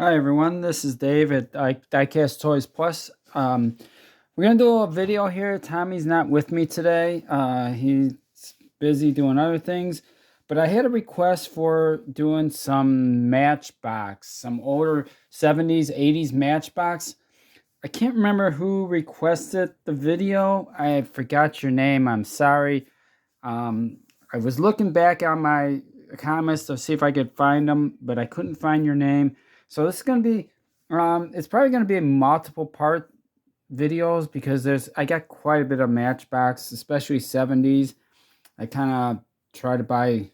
Hi everyone, this is Dave at Diecast Toys Plus. We're gonna do a video here. Tommy's not with me today. He's busy doing other things, but I had a request for doing some Matchbox, some older 70s, 80s Matchbox. I can't remember who requested the video. I forgot your name. I'm sorry. I was looking back on my comments to see if I could find them, but I couldn't find your name. So this is going to be, it's probably going to be multiple part videos because I got quite a bit of Matchbox, especially 70s. I kind of try to buy,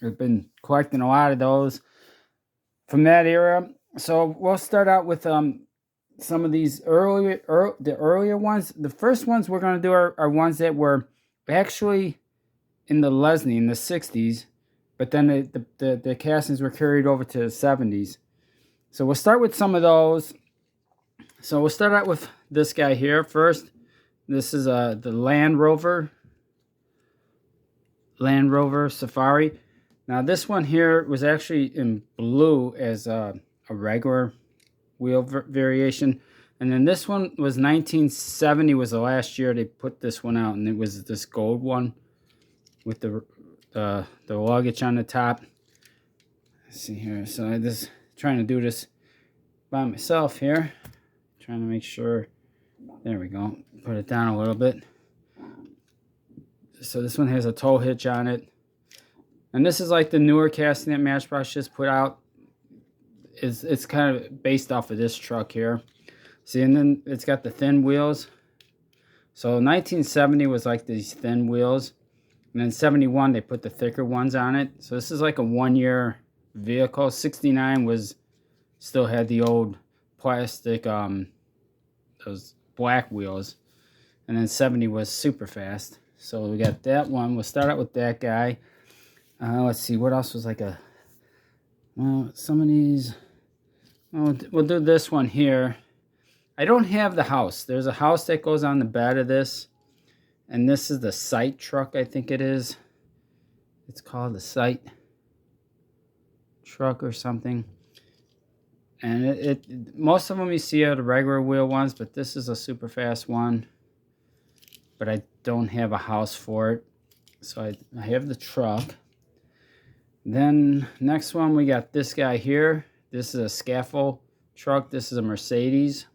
I've been collecting a lot of those from that era. So we'll start out with some of these the earlier ones. The first ones we're going to do are ones that were actually in the Lesney in the 60s, but then the castings were carried over to the 70s. So we'll start with some of those. So we'll start out with this guy here first. This is the Land Rover Safari. Now this one here was actually in blue as a regular wheel variation. And then this one was 1970 was the last year they put this one out, and it was this gold one with the luggage on the top. Let's see here. So I'm just trying to do this by myself here. Trying to make sure. There we go. Put it down a little bit. So this one has a tow hitch on it. And this is like the newer casting that Matchbox just put out. It's kind of based off of this truck here. See, and then it's got the thin wheels. So 1970 was like these thin wheels. And then 71, they put the thicker ones on it. So this is like a 1 year vehicle. 69 was still had the old plastic, those black wheels. And then 70 was super fast. So we got that one. We'll start out with that guy. Let's see, what else was like a, well, some of these, we'll do this one here. I don't have the house. There's a house that goes on the bed of this. And this is the Sight truck, I think it is. It's called the Sight truck or something. And most of them you see are the regular wheel ones, but this is a super fast one. But I don't have a house for it. So I have the truck. Then next one we got this guy here. This is a scaffold truck. This is a Mercedes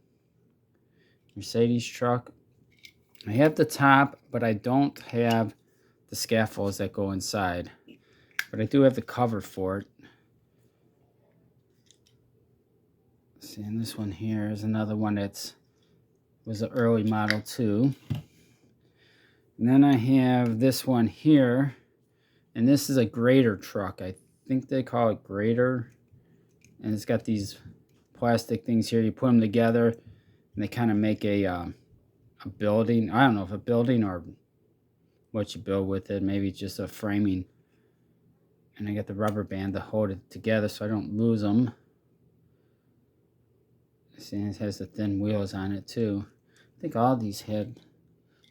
truck. I have the top, but I don't have the scaffolds that go inside. But I do have the cover for it. See, and this one here is another one was an early model too. And then I have this one here, and this is a grader truck. I think they call it grader. And it's got these plastic things here. You put them together, and they kind of make a building. I don't know if a building or what you build with it. Maybe just a framing. And I got the rubber band to hold it together so I don't lose them. See, it has the thin wheels on it too. I think all these had,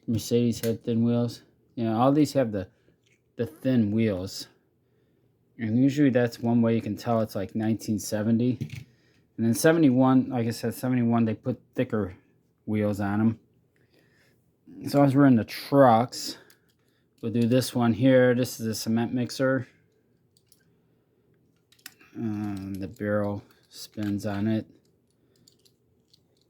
Mercedes had thin wheels. Yeah, all these have the thin wheels. And usually that's one way you can tell it's like 1970. And then 71, like I said, 71, they put thicker wheels on them. So as we're in the trucks, we'll do this one here. This is a cement mixer. The barrel spins on it.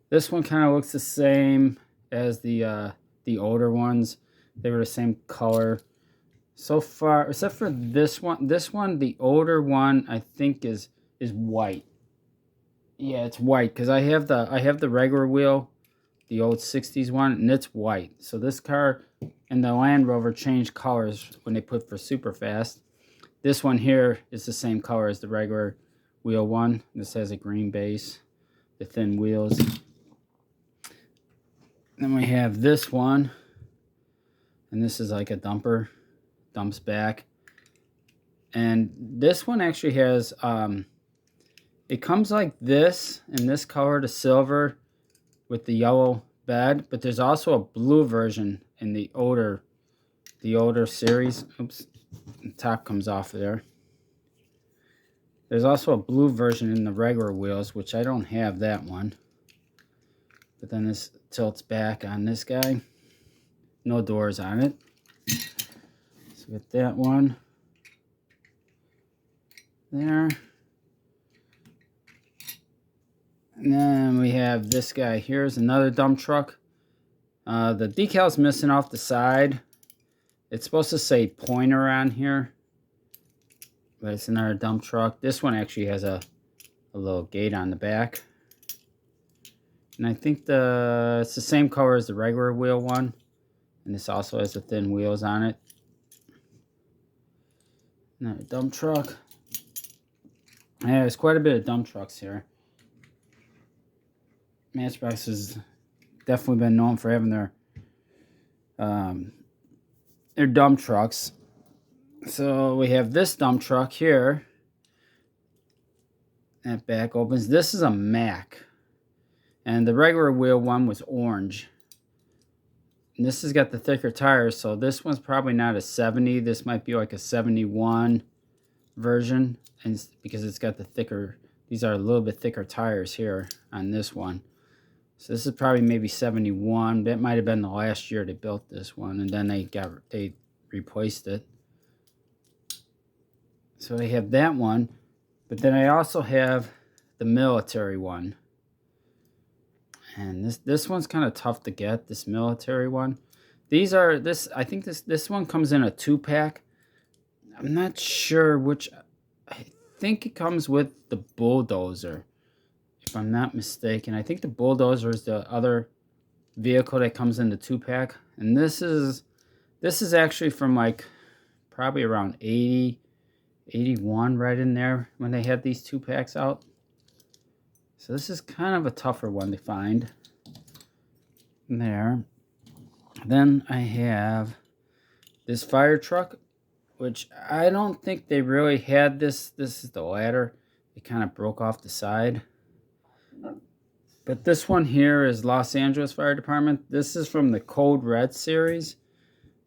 This one kind of looks the same as the older ones. They were the same color so far, except for this one. This one, the older one, I think is white. Yeah, it's white because I have the regular wheel, the old 60s one, and it's white. So this car and the Land Rover changed colors when they put for super fast. This one here is the same color as the regular wheel one. This has a green base, the thin wheels. Then we have this one, and this is like a dumper, dumps back. And this one actually has, it comes like this, in this color, the silver, with the yellow bed, but there's also a blue version in the older series. Oops, the top comes off there. There's also a blue version in the regular wheels, which I don't have that one. But then this tilts back on this guy. No doors on it. So get that one there. And then we have this guy. Here's another dump truck. The decal's missing off the side. It's supposed to say Pointer on here, but it's another dump truck. This one actually has a little gate on the back. And I think it's the same color as the regular wheel one. And this also has the thin wheels on it. Another dump truck. Yeah, there's quite a bit of dump trucks here. Matchbox has definitely been known for having their dump trucks. So we have this dump truck here. That back opens. This is a Mack. And the regular wheel one was orange. And this has got the thicker tires, so this one's probably not a 70. This might be like a 71 version. And because it's got the thicker, these are a little bit thicker tires here on this one. So this is probably maybe 71. That might have been the last year they built this one, and then they replaced it. So I have that one, but then I also have the military one. And this one's kind of tough to get, this military one. I think this one comes in a 2-pack. I'm not sure which. I think it comes with the Bulldozer, if I'm not mistaken. I think the Bulldozer is the other vehicle that comes in the 2-pack. And this is actually from like probably around 80, 81, right in there when they had these 2-packs out. So this is kind of a tougher one to find. There. Then I have this fire truck, which I don't think they really had this. This is the ladder. It kind of broke off the side. But this one here is Los Angeles Fire Department. This is from the Code Red series.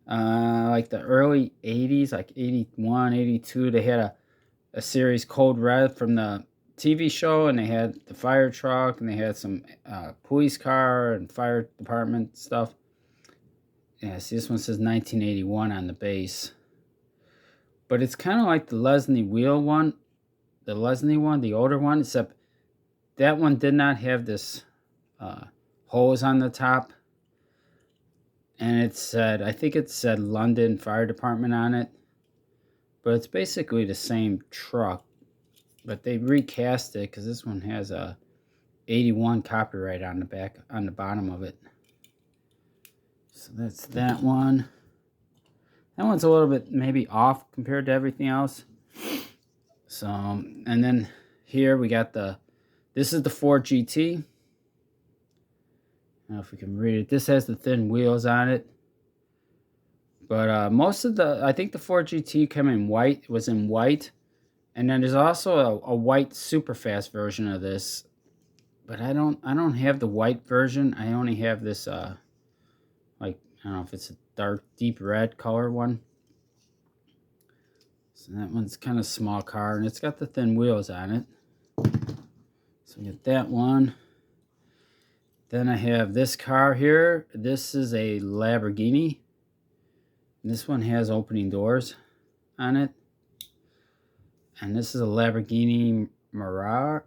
Like the early 80s, like 81, 82. They had a series Code Red from the TV show, and they had the fire truck, and they had some police car and fire department stuff. Yeah, see, this one says 1981 on the base. But it's kind of like the Leslie wheel one, the older one, except that one did not have this hose on the top. And it said, I think it said London Fire Department on it. But it's basically the same truck. But they recast it because this one has a 81 copyright on the back, on the bottom of it. So that's that one. That one's a little bit maybe off compared to everything else. So, and then here we got this is the Ford GT. I don't know if we can read it. This has the thin wheels on it. But I think the Ford GT came in white. It was in white. And then there's also a white super fast version of this, but I don't have the white version. I only have this like, I don't know if it's a dark deep red color one. So that one's kind of small car, and it's got the thin wheels on it. So we get that one. Then I have this car here. This is a Lamborghini. This one has opening doors on it. And this is a Lamborghini Miura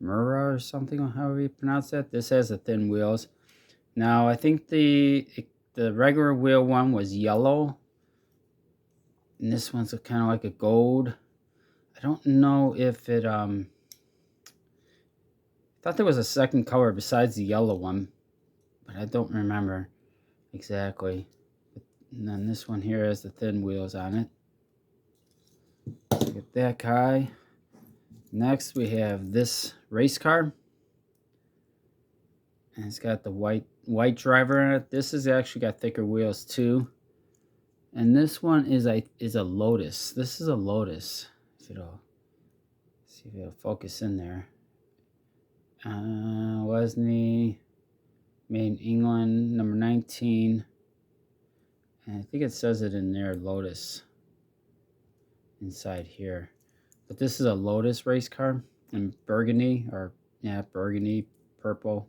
or something, however you pronounce that. This has the thin wheels. Now, I think the regular wheel one was yellow. And this one's kind of like a gold. I don't know if it, I thought there was a second color besides the yellow one, but I don't remember exactly. And then this one here has the thin wheels on it. Get that guy. Next we have this race car. And it's got the white driver in it. This has actually got thicker wheels too. And this one is a Lotus. This is a Lotus. If it'll see if it'll focus in there. Lesney, made in England, number 19. And I think it says it in there, Lotus. inside here. But this is a Lotus race car in burgundy, or yeah, burgundy, purple.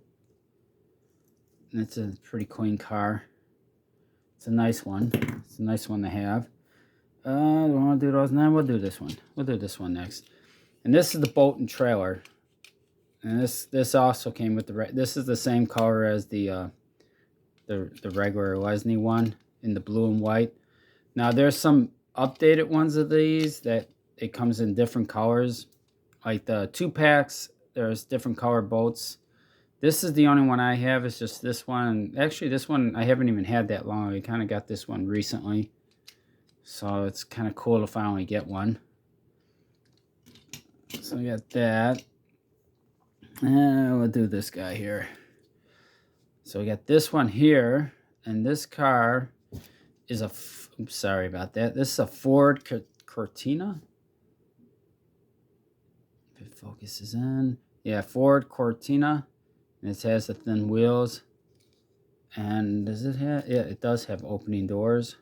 And it's a pretty clean car. It's a nice one. It's a nice one to have. Do I want to do those now? We'll do this one. We'll do this one next. And this is the boat and trailer. And this also came with the this is the same color as the regular Lesney one in the blue and white. Now there's some updated ones of these that it comes in different colors. Like the 2-packs, there's different color boats. This is the only one I have. It's just this one. Actually, this one I haven't even had that long. I kind of got this one recently. So it's kind of cool to finally get one. So we got that. And we'll do this guy here. So we got this one here. And this car is a... Oops, sorry about that. This is a Ford Cortina. If it focuses in. Yeah, Ford Cortina. And it has the thin wheels. And does it have... Yeah, it does have opening doors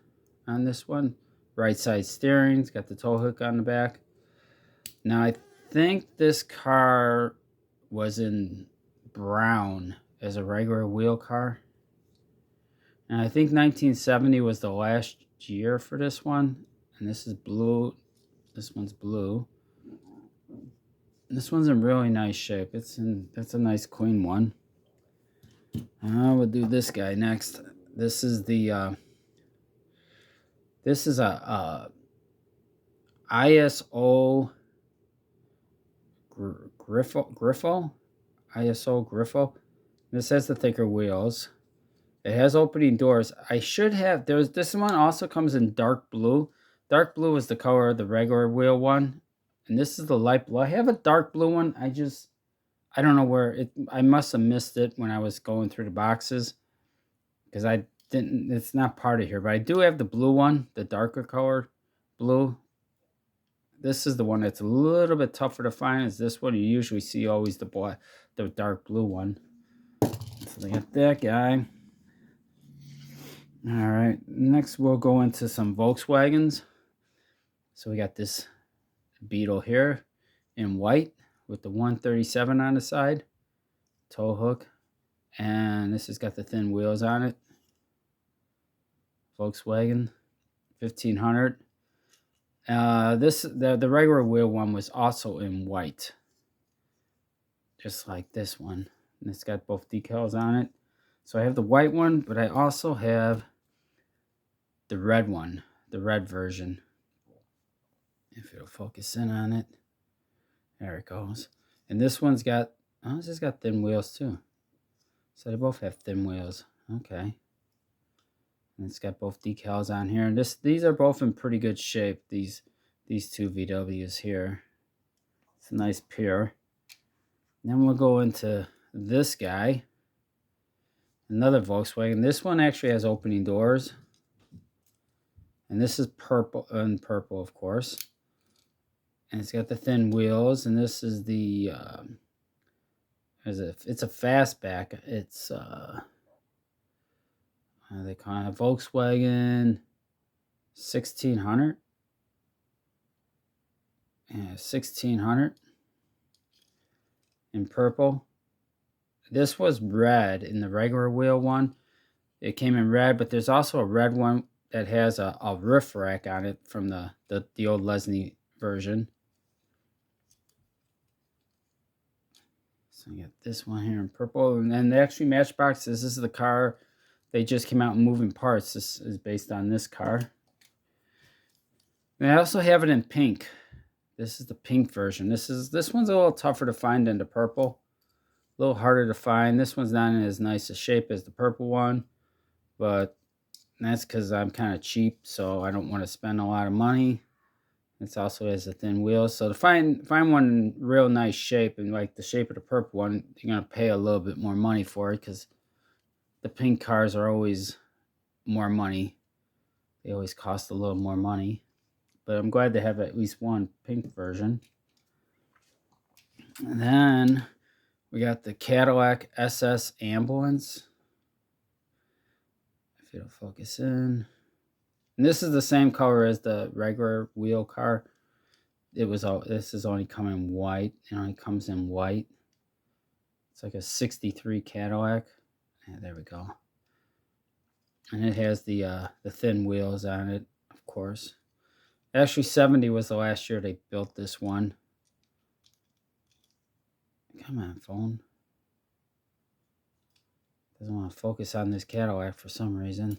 on this one. Right side steering. It's got the tow hook on the back. Now, I think this car was in brown as a regular wheel car. And I think 1970 was the last year for this one. And this is blue. This one's blue. This one's in really nice shape. That's a nice clean one. We'll do this guy next. This is the this is a ISO Griffo. ISO Griffo. This has the thicker wheels. It has opening doors. I should have... This one also comes in dark blue. Dark blue is the color of the regular wheel one. And this is the light blue. I have a dark blue one. I don't know where it... I must have missed it when I was going through the boxes. Because I didn't... It's not part of here. But I do have the blue one. The darker color blue. This is the one that's a little bit tougher to find. Is this one. You usually see always the dark blue one. So they got that guy. All right, next we'll go into some Volkswagens. So we got this Beetle here in white with the 137 on the side, tow hook, and this has got the thin wheels on it. Volkswagen 1500. The regular wheel one was also in white, just like this one, and it's got both decals on it. So I have the white one, but I also have the red one, the red version. If it'll focus in on it. There it goes. And this one's got, oh, this has got thin wheels too. So they both have thin wheels. Okay. And it's got both decals on here. And these are both in pretty good shape, these two VWs here. It's a nice pair. Then we'll go into this guy. Another Volkswagen. This one actually has opening doors. And this is purple, of course. And it's got the thin wheels. And this is the, it's a fastback. It's, they call it a Volkswagen 1600. Yeah, 1600 in purple. This was red in the regular wheel one. It came in red, but there's also a red one that has a roof rack on it from the old Lesney version. So you got this one here in purple, and then they actually Matchbox. This is the car. They just came out in moving parts. This is based on this car. And I also have it in pink. This is the pink version. This one's a little tougher to find than the purple. A little harder to find. This one's not in as nice a shape as the purple one, but that's because I'm kind of cheap, so I don't want to spend a lot of money. It also has a thin wheel, so to find one in real nice shape and like the shape of the purple one, you're gonna pay a little bit more money for it because the pink cars are always more money. They always cost a little more money. But I'm glad to have at least one pink version. And then we got the Cadillac SS Ambulance. If it'll focus in. And this is the same color as the regular wheel car. it was all, this is only come in white. It only comes in white. It's like a 63 Cadillac. Yeah, there we go. And it has the thin wheels on it, of course. Actually, 70 was the last year they built this one. Come on, phone. Doesn't want to focus on this Cadillac for some reason.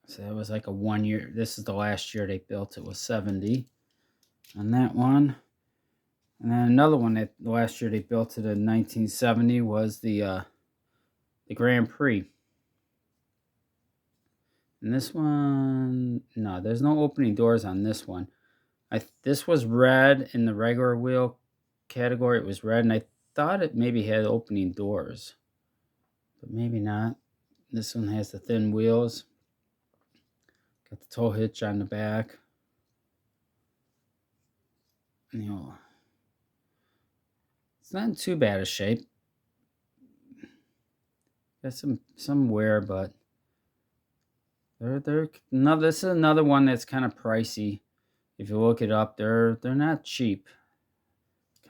So that was like a 1 year. This is the last year they built it, was 70 on that one. And then another one that the last year they built it in 1970 was the Grand Prix. And this one, no, there's no opening doors on this one. This was red in the regular wheel category. It was red, and I thought it maybe had opening doors, but maybe not. This one has the thin wheels. Got the tow hitch on the back. You know, it's not in too bad a shape. Got some wear, but this is another one that's kind of pricey. If you look it up, they're not cheap.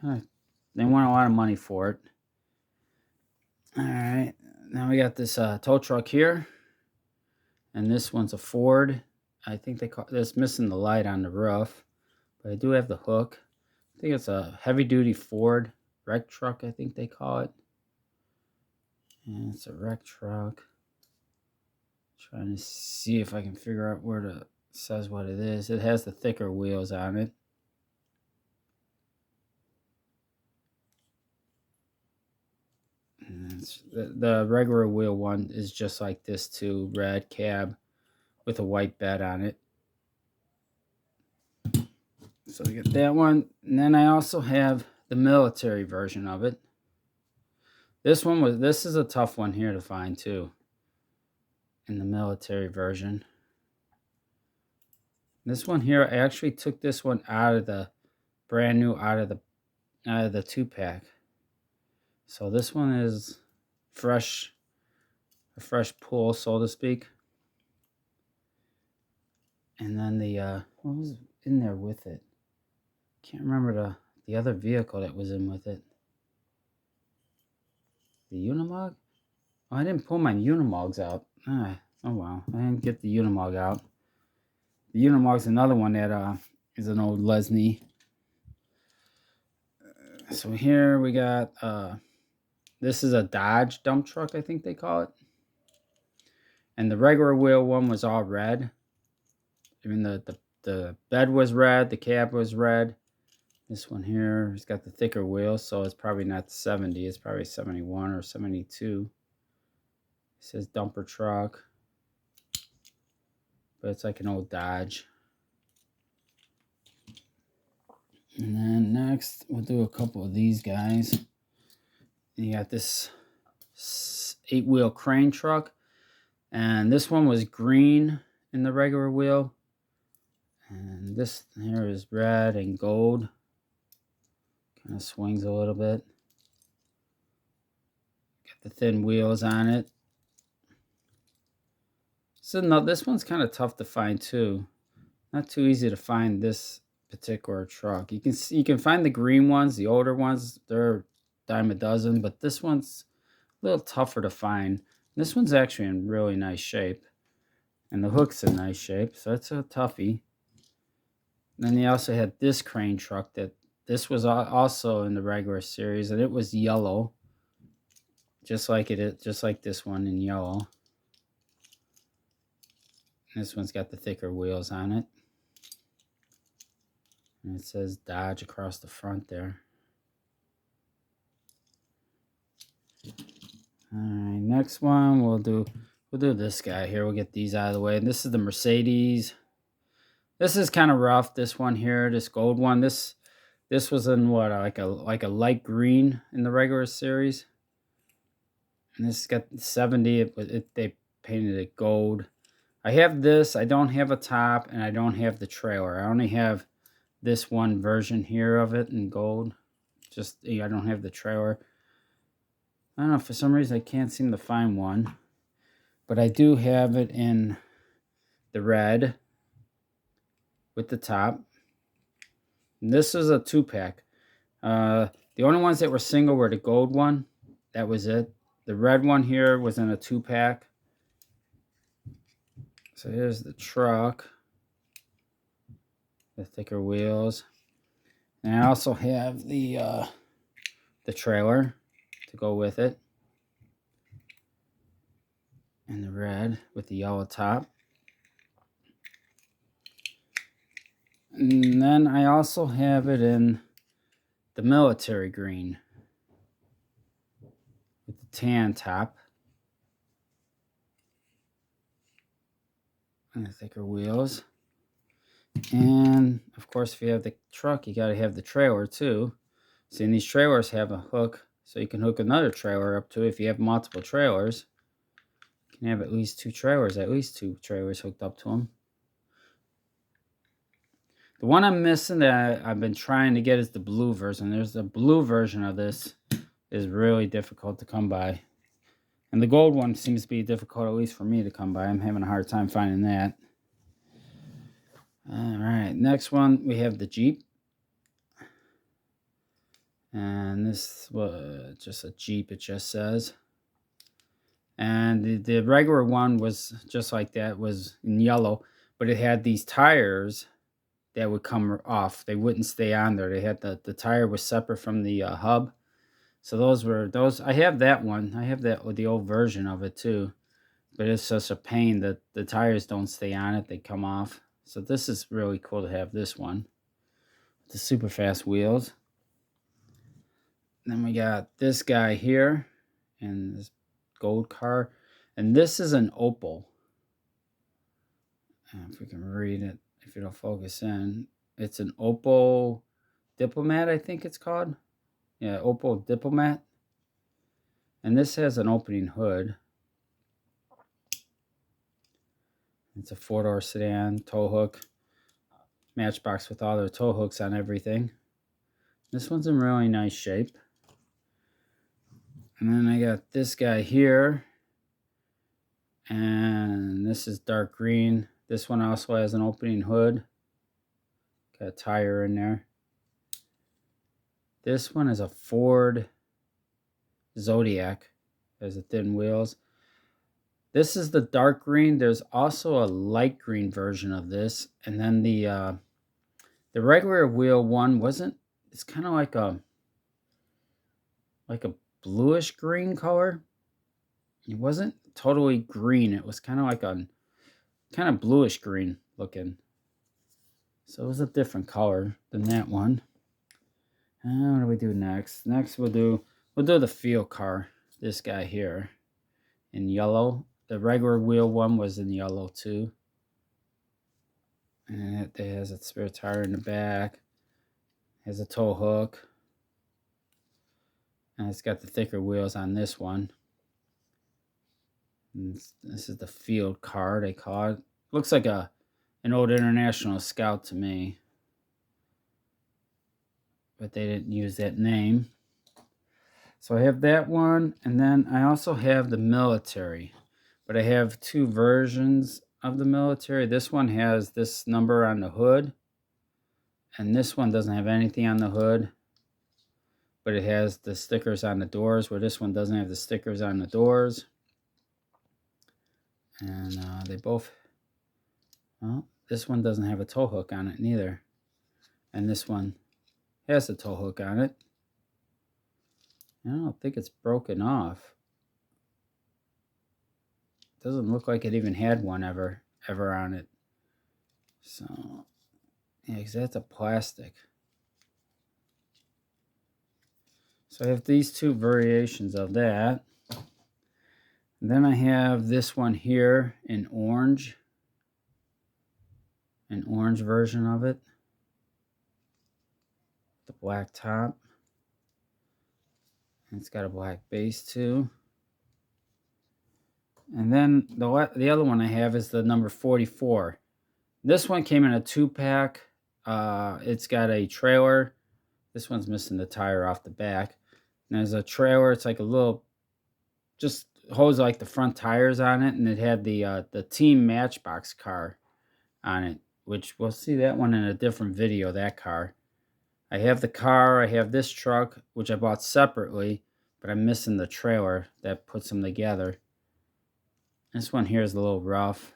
They want a lot of money for it. All right, now we got this tow truck here, and this one's a Ford. I think they call this, missing the light on the roof, but I do have the hook. I think it's a heavy-duty Ford wreck truck, I think they call it. And it's a wreck truck. Trying to see if I can figure out where it says what it is. It has the thicker wheels on it. And the regular wheel one is just like this too, red cab with a white bed on it. So we get that one, and then I also have the military version of it. This is a tough one here to find too, in the military version. This one here, I actually took this one out of the brand new, out of the 2-pack. So this one is fresh, a fresh pull, so to speak. And then the what was in there with it? Can't remember the other vehicle that was in with it. The Unimog? Oh, I didn't pull my Unimogs out. Oh wow, I didn't get the Unimog out. The Unimog's another one that is an old Lesney. So here we got this is a Dodge dump truck, I think they call it. And the regular wheel one was all red. I mean the bed was red, the cab was red. This one here has got the thicker wheels, so it's probably not 70. It's probably 71 or 72. It says dumper truck, but it's like an old Dodge. And then next, we'll do a couple of these guys. And you got this 8-wheel crane truck, and this one was green in the regular wheel, and this here is red and gold. Kind of swings a little bit. Got the thin wheels on it. So no, this one's kind of tough to find too. Not too easy to find this particular truck. You can find the green ones, the older ones. They're a dime a dozen, but this one's a little tougher to find. This one's actually in really nice shape, and the hook's in nice shape, so it's a toughie. Then they also had this crane truck that this was also in the regular series, and it was yellow, just like this one in yellow. This one's got the thicker wheels on it, and it says Dodge across the front there. All right, next one we'll do this guy here. We'll get these out of the way. And this is the Mercedes. This is kind of rough. This one here, this gold one. This was in what, like a light green in the regular series. And this has got 70. They painted it gold. I have this. I don't have a top, and I don't have the trailer. I only have this one version here of it in gold. I don't have the trailer. I don't know, for some reason I can't seem to find one, but I do have it in the red. with the top. And this is a 2-pack. The only ones that were single were the gold one. That was it. The red one here was in a 2-pack. So here's the truck. The thicker wheels. And I also have the trailer to go with it. And the red with the yellow top. And then I also have it in the military green with the tan top and the thicker wheels. And of course, if you have the truck, you got to have the trailer too. See, and these trailers have a hook, so you can hook another trailer up to it. If you have multiple trailers, you can have at least two trailers hooked up to them. The one I'm missing that I've been trying to get is the blue version. There's a blue version of this is really difficult to come by. And the gold one seems to be difficult, at least for me, to come by. I'm having a hard time finding that. All right, next one, we have the Jeep. And this was just a Jeep, it just says. And the regular one was just like that, was in yellow. But it had these tires that would come off. They wouldn't stay on there. They had the tire was separate from the hub. So those. I have that one. I have that with the old version of it too. But it's such a pain that the tires don't stay on it. They come off. So this is really cool to have this one. The super fast wheels. Then we got this guy here. And this gold car. And this is an Opel. If we can read it. If it'll focus in. It's an Opel Diplomat, I think it's called. Yeah, Opel Diplomat. And this has an opening hood. It's a 4-door sedan, tow hook. Matchbox with all their tow hooks on everything. This one's in really nice shape. And then I got this guy here. And this is dark green. This one also has an opening hood. Got a tire in there. This one is a Ford Zodiac. Has the thin wheels. This is the dark green. There's also a light green version of this. And then the regular wheel one wasn't, it's kind of like a bluish green color. It wasn't totally green. It was kind of like a kind of bluish green looking. So it was a different color than that one. And what do we do next? Next we'll do the field car. This guy here in yellow. The regular wheel one was in yellow too. And it has a spare tire in the back. Has a tow hook. And it's got the thicker wheels on this one. And this is the field car, they call it. Looks like an old International Scout to me. But they didn't use that name. So I have that one. And then I also have the military. But I have two versions of the military. This one has this number on the hood. And this one doesn't have anything on the hood. But it has the stickers on the doors, where this one doesn't have the stickers on the doors. And they both, well, this one doesn't have a tow hook on it neither. And this one has a tow hook on it. I don't think it's broken off. Doesn't look like it even had one ever on it. So, yeah, because that's a plastic. So I have these two variations of that. And then I have this one here in orange. An orange version of it. The black top. And it's got a black base too. And then the other one I have is the number 44. This one came in a 2-pack. It's got a trailer. This one's missing the tire off the back. And there's a trailer. It's like a little, just holds like the front tires on it. And it had the team Matchbox car on it which we'll see that one in a different video, that car. I have the car, I have this truck, which I bought separately, but I'm missing the trailer that puts them together. This one here is a little rough,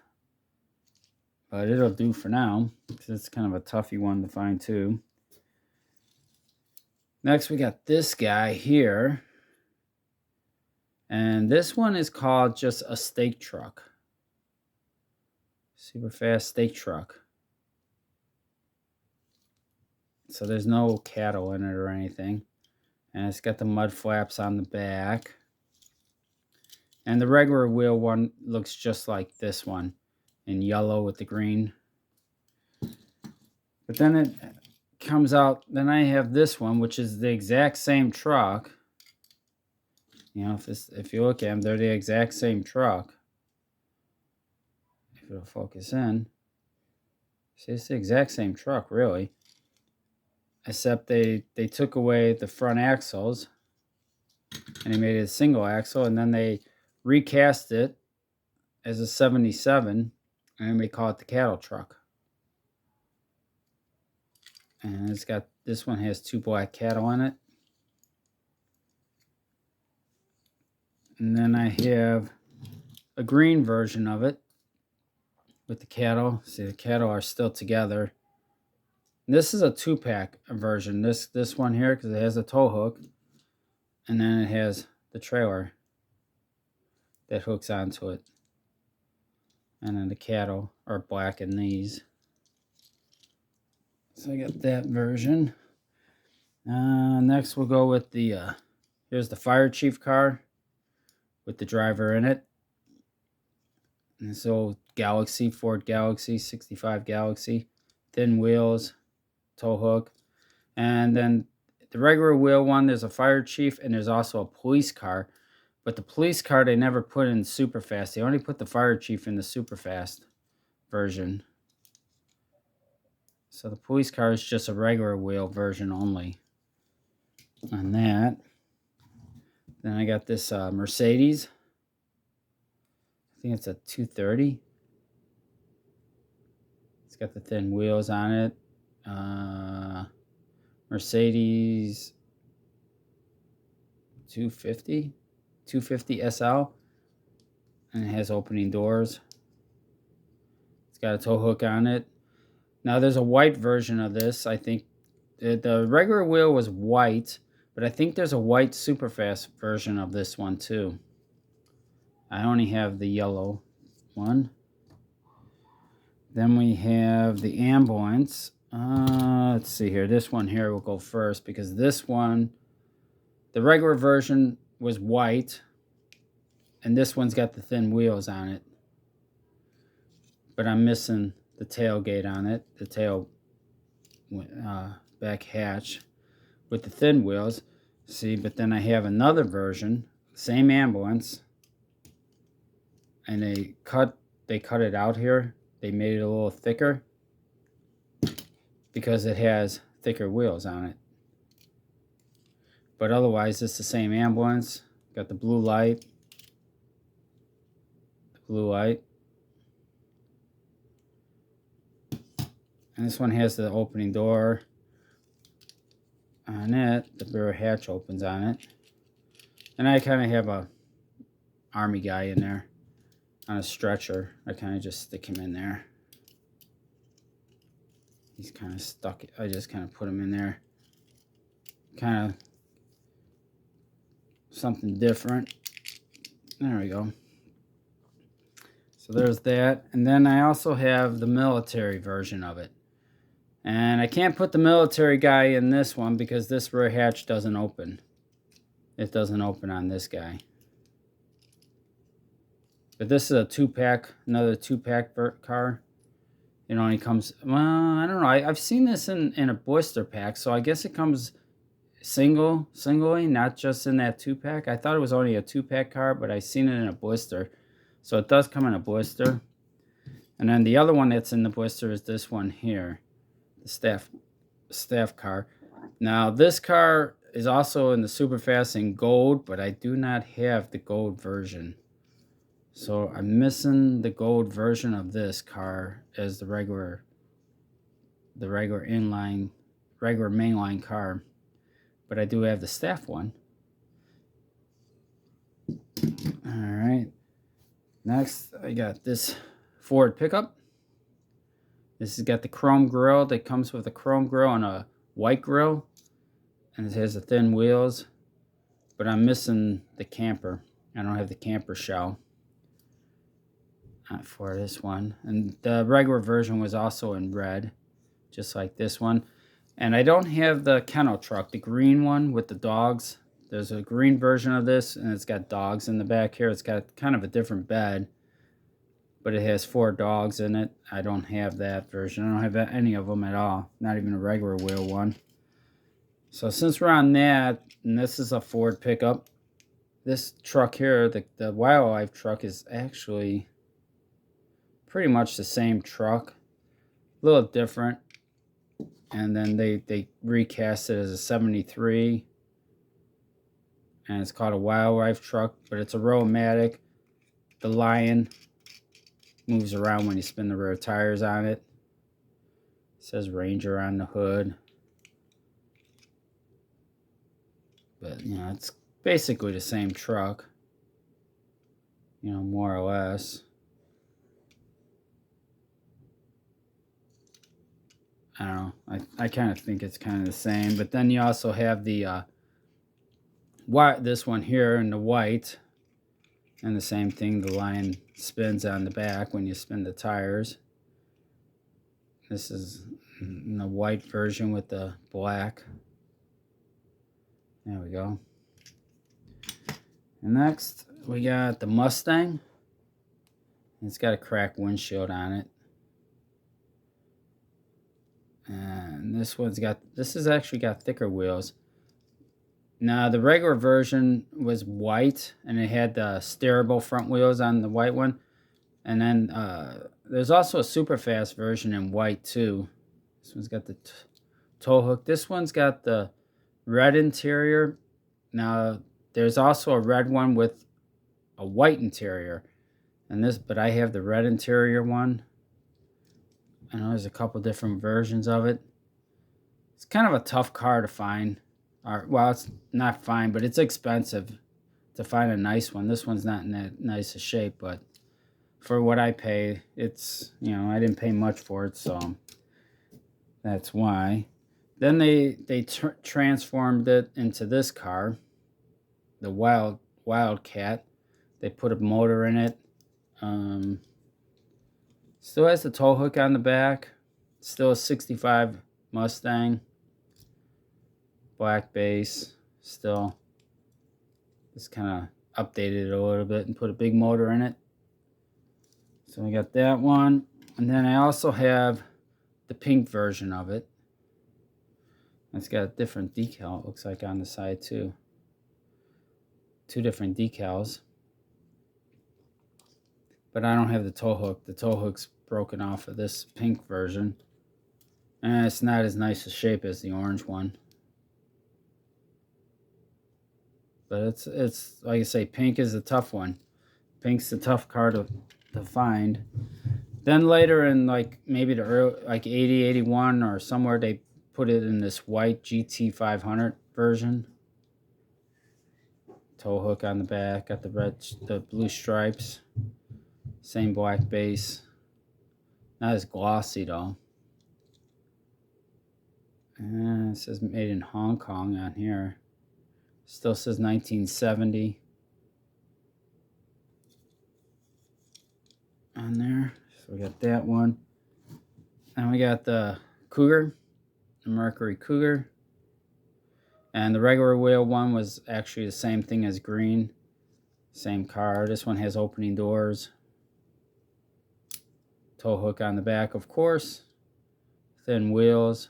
but it'll do for now, because it's kind of a toughy one to find too. Next, we got this guy here. And this one is called just a steak truck. Super fast steak truck. So there's no cattle in it or anything. And it's got the mud flaps on the back. And the regular wheel one looks just like this one, in yellow with the green. But then it comes out, then I have this one, which is the exact same truck. You know, if you look at them, they're the exact same truck. If it'll focus in. See, it's the exact same truck, really. Except they took away the front axles and they made it a single axle, and then they recast it as a 77, and they call it the cattle truck. And it's got, this one has 2 black cattle in it. And then I have a green version of it with the cattle. See, the cattle are still together. And this is a 2-pack version. This one here, because it has a tow hook. And then it has the trailer that hooks onto it. And then the cattle are black in these. So I got that version. Next we'll go with the, here's the fire chief car with the driver in it. And this old Galaxy, Ford Galaxy, 65 Galaxy. Thin wheels, tow hook. And then the regular wheel one, there's a fire chief, and there's also a police car. But the police car, they never put in super fast. They only put the fire chief in the super fast version. So the police car is just a regular wheel version only on that. Then I got this Mercedes. I think it's a 230. It's got the thin wheels on it. Mercedes 250 SL, and it has opening doors. It's got a tow hook on it. Now there's a white version of this. I think the regular wheel was white, but I think there's a white superfast version of this one too. I only have the yellow one. Then we have the ambulance. Let's see here. This one here will go first, because this one, the regular version was white, and this one's got the thin wheels on it. But I'm missing the tailgate on it, the tail back hatch with the thin wheels. See, but then I have another version, same ambulance, and they cut it out here. They made it a little thicker because it has thicker wheels on it. But otherwise, it's the same ambulance. Got the blue light. The blue light. And this one has the opening door on it. The rear hatch opens on it. And I kind of have a army guy in there on a stretcher. I kind of just stick him in there. He's kind of stuck. I just kind of put him in there. Kind of something different. There we go. So there's that. And then I also have the military version of it. And I can't put the military guy in this one because this rear hatch doesn't open. It doesn't open on this guy. But this is a 2-pack, another 2-pack car. It only comes, well, I don't know. I've seen this in a blister pack, so I guess it comes singly, not just in that 2-pack. I thought it was only a 2-pack car, but I've seen it in a blister. So it does come in a blister. And then the other one that's in the blister is this one here, the staff car. Now this car is also in the Superfast in gold, but I do not have the gold version. So I'm missing the gold version of this car as the regular the regular mainline car, but I do have the staff one. All right. Next, I got this Ford pickup. This has got the chrome grille. That comes with a chrome grille and a white grille, and it has the thin wheels. But I'm missing the camper. I don't have the camper shell for this one. And the regular version was also in red, just like this one. And I don't have the kennel truck, the green one with the dogs. There's a green version of this, and it's got dogs in the back here. It's got kind of a different bed, but it has 4 dogs in it. I don't have that version. I don't have any of them at all, not even a regular wheel one. So since we're on that, and this is a Ford pickup, this truck here, the Wildlife truck, is actually pretty much the same truck, a little different. And then they recast it as a 73, and it's called a Wildlife truck, but it's a Roadmatic. The Lion moves around when you spin the rear tires on it. It says Ranger on the hood. But, you know, it's basically the same truck, you know, more or less. I don't know. I kind of think it's kind of the same. But then you also have the this one here in the white. And the same thing, the Lion spins on the back when you spin the tires. This is in the white version with the black. There we go. And next, we got the Mustang. It's got a cracked windshield on it. And this has actually got thicker wheels. Now, the regular version was white, and it had the steerable front wheels on the white one. And then there's also a super fast version in white too. This one's got the tow hook. This one's got the red interior. Now, there's also a red one with a white interior. But I have the red interior one. I know there's a couple different versions of it. It's kind of a tough car to find. Well, it's not fine, but it's expensive to find a nice one. This one's not in that nice a shape, but for what I pay, it's, you know, I didn't pay much for it, so that's why. Then they transformed it into this car, the Wildcat. They put a motor in it. Still has the tow hook on the back. Still a 65 Mustang. Black base. Still. Just kind of updated it a little bit and put a big motor in it. So we got that one. And then I also have the pink version of it. It's got a different decal, it looks like, on the side too. 2 different decals. But I don't have the tow hook. The tow hook's broken off of this pink version. And it's not as nice a shape as the orange one. But it's like I say, pink is a tough one. Pink's a tough car to find. Then later in like maybe the early, like 80, 81 or somewhere, they put it in this white GT 500 version. Tow hook on the back, got the blue stripes. Same black base. Not as glossy though. And it says made in Hong Kong on here. Still says 1970 on there. So we got that one. And we got the Cougar, the Mercury Cougar. And the regular wheel one was actually the same thing as green. Same car. This one has opening doors. Tow hook on the back, of course. Thin wheels.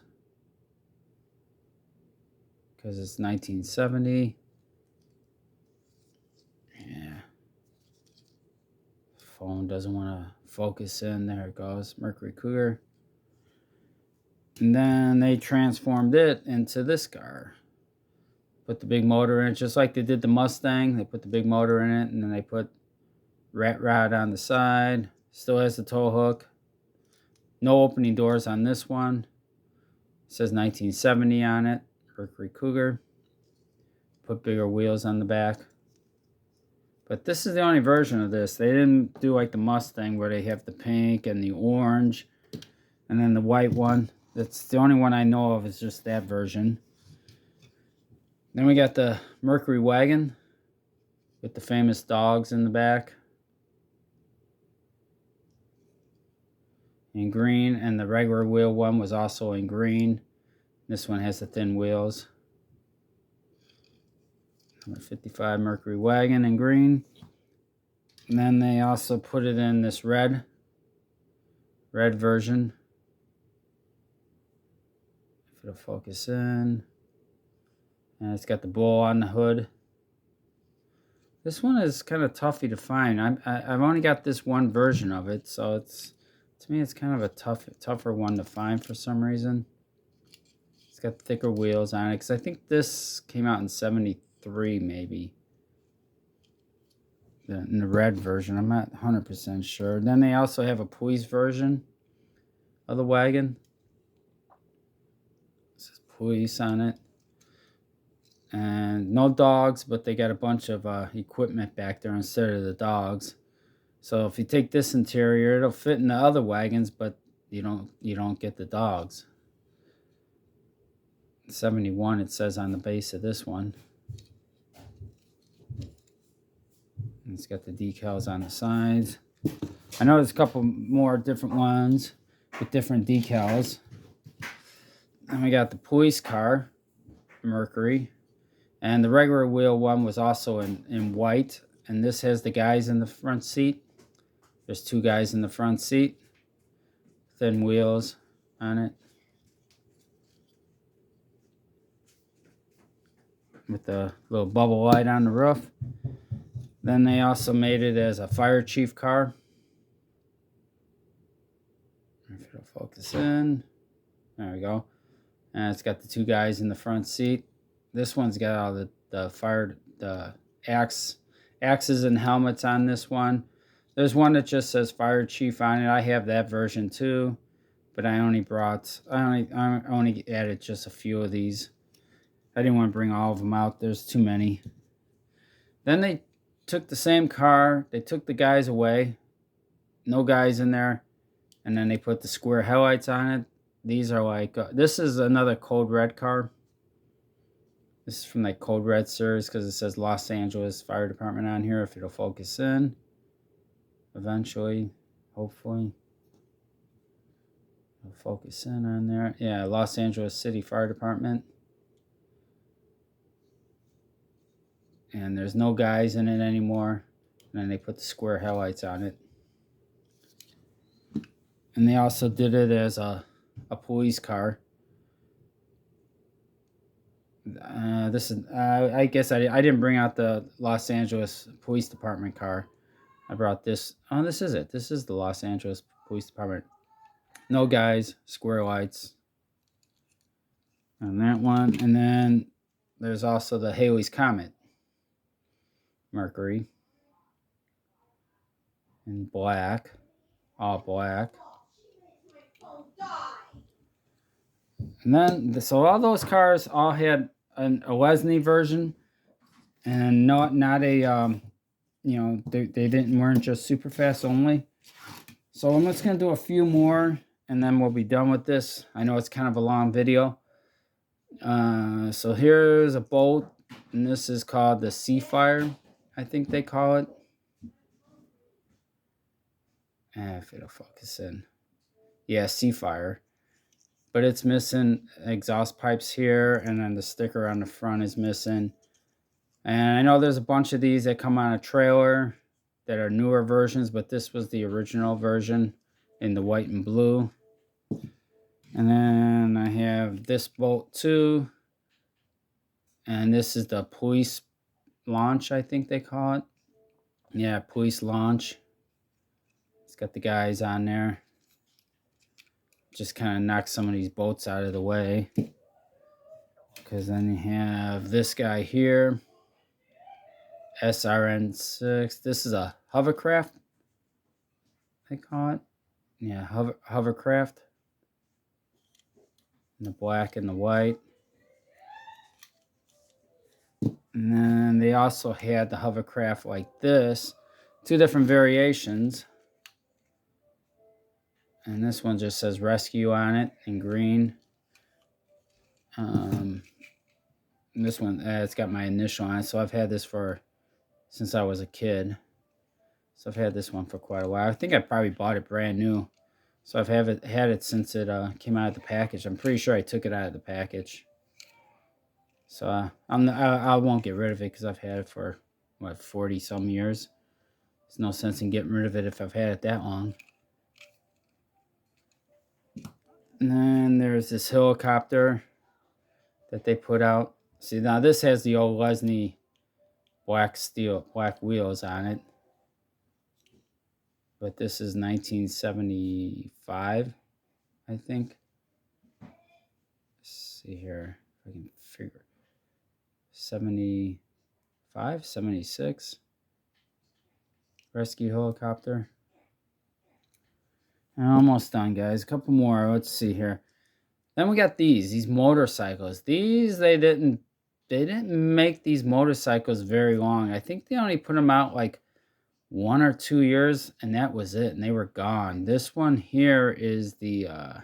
Because it's 1970. Yeah. Phone doesn't want to focus in. There it goes. Mercury Cougar. And then they transformed it into this car. Put the big motor in it, just like they did the Mustang. They put the big motor in it, and then they put rat rod on the side. Still has the tow hook. No opening doors on this one. says 1970 on it. Mercury Cougar. Put bigger wheels on the back. But this is the only version of this. They didn't do like the Mustang where they have the pink and the orange and then the white one. That's the only one I know of, is just that version. Then we got the Mercury wagon with the famous dogs in the back in green, and the regular wheel one was also in green. This one has the thin wheels. Number 55 Mercury wagon in green. And then they also put it in this red version. If it'll focus in. And it's got the bull on the hood. This one is kind of toughy to find. I've only got this one version of it, so it's, to me, it's kind of a tougher one to find for some reason. It's got thicker wheels on it, because I think this came out in '73 maybe. In the red version, I'm not 100% sure. Then they also have a Pui's version of the wagon. It says Puis on it. And no dogs, but they got a bunch of equipment back there instead of the dogs. So if you take this interior, it'll fit in the other wagons, but you don't get the dogs. 71 it says on the base of this one. And it's got the decals on the sides. I know there's a couple more different ones with different decals. And we got the Puis car, Mercury. And the regular wheel one was also in white. And this has the guys in the front seat. There's two guys in the front seat. Thin wheels on it. With the little bubble light on the roof. Then they also made it as a fire chief car. If it'll focus in. There we go. And it's got the two guys in the front seat. This one's got all the axes and helmets on this one. There's one that just says fire chief on it. I have that version too, but I only added just a few of these. I didn't want to bring all of them out. There's too many. Then they took the same car. They took the guys away. No guys in there. And then they put the square headlights on it. These are like, this is another Code Red car. This is from like Code Red series because it says Los Angeles Fire Department on here. If it'll focus in. Eventually. Hopefully. It'll focus in on there. Yeah, Los Angeles City Fire Department. And there's no guys in it anymore. And then they put the square headlights on it. And they also did it as a police car. This is, I guess I didn't bring out the Los Angeles Police Department car. I brought this. Oh, this is it. This is the Los Angeles Police Department. No guys, square lights on that one. And then there's also the Halley's Comet Mercury in black, all black. And then, so all those cars all had a Lesney version, and not a, they weren't just super fast only. So I'm just gonna do a few more, and then we'll be done with this. I know it's kind of a long video. So here's a boat, and this is called the Seafire, I think they call it. If it'll focus in. Yeah, Seafire. But it's missing exhaust pipes here, and then the sticker on the front is missing. And I know there's a bunch of these that come on a trailer that are newer versions, but this was the original version in the white and blue. And then I have this boat too. And this is the Puis launch, I think they call it. Yeah, Puis launch. It's got the guys on there. Just kind of knock some of these boats out of the way. Because then you have this guy here. SRN6. This is a hovercraft, they call it. Yeah, hovercraft. and the black and the white. And then they also had the hovercraft like this, 2 different variations. And this one just says rescue on it in green. And this one, it's got my initial on it. So I've had this since I was a kid. So I've had this one for quite a while. I think I probably bought it brand new. So I've had it since it came out of the package. I'm pretty sure I took it out of the package. So I won't get rid of it because I've had it for, what, 40 some years. There's no sense in getting rid of it if I've had it that long. And then there's this helicopter that they put out. See, now this has the old Lesney black wheels on it. But this is 1975, I think. Let's see here if I can figure. 75, 76. Rescue helicopter. And almost done, guys. A couple more. Let's see here. Then we got these motorcycles. These they didn't make these motorcycles very long. I think they only put them out like 1 or 2 years, and that was it, and they were gone. This one here is the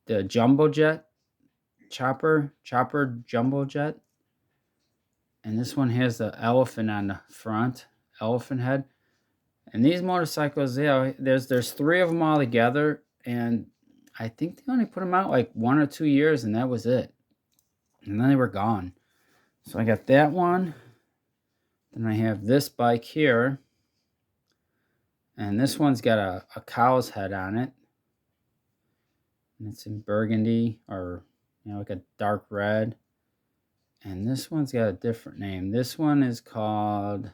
Jumbo Jet, chopper Jumbo Jet, and this one has the elephant on the front, elephant head. And these motorcycles, yeah, there's 3 of them all together, and I think they only put them out like 1 or 2 years, and that was it. And then they were gone. So I got that one. Then I have this bike here. And this one's got a cow's head on it. And it's in burgundy, or like a dark red. And this one's got a different name. This one is called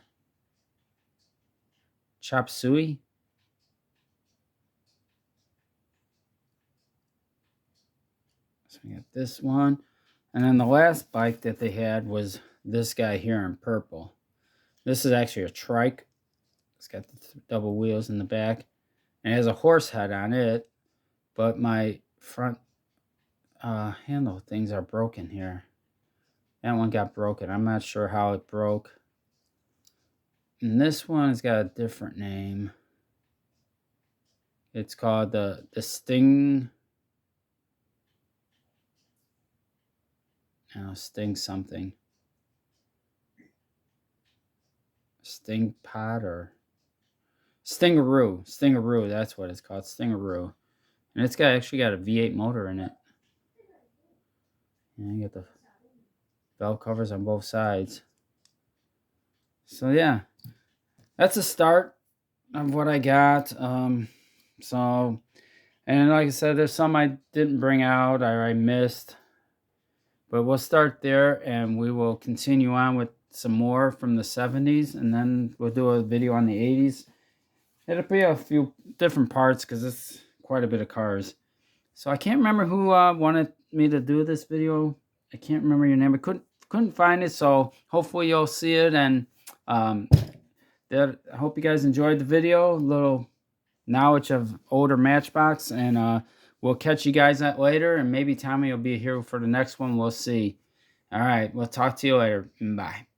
Chop Suey. So we got this one. And then the last bike that they had was this guy here in purple. This is actually a trike. It's got the double wheels in the back. And it has a horse head on it. But my front handle things are broken here. That one got broken. I'm not sure how it broke. And this one has got a different name. It's called the Sting. Sting something. Sting Pod or Stingaroo. Stingaroo, that's what it's called. Stingaroo. And it's actually got a V8 motor in it. And you get the belt covers on both sides. So yeah, that's a start of what I got. And like I said, there's some I didn't bring out or I missed. But we'll start there, and we will continue on with some more from the 70s, and then we'll do a video on the 80s. It'll be a few different parts because it's quite a bit of cars. So I can't remember who wanted me to do this video. I can't remember your name. I couldn't find it, so hopefully you'll see it. And I hope you guys enjoyed the video. A little knowledge of older Matchbox, and we'll catch you guys later, and maybe Tommy will be here for the next one. We'll see. All right, we'll talk to you later. Bye.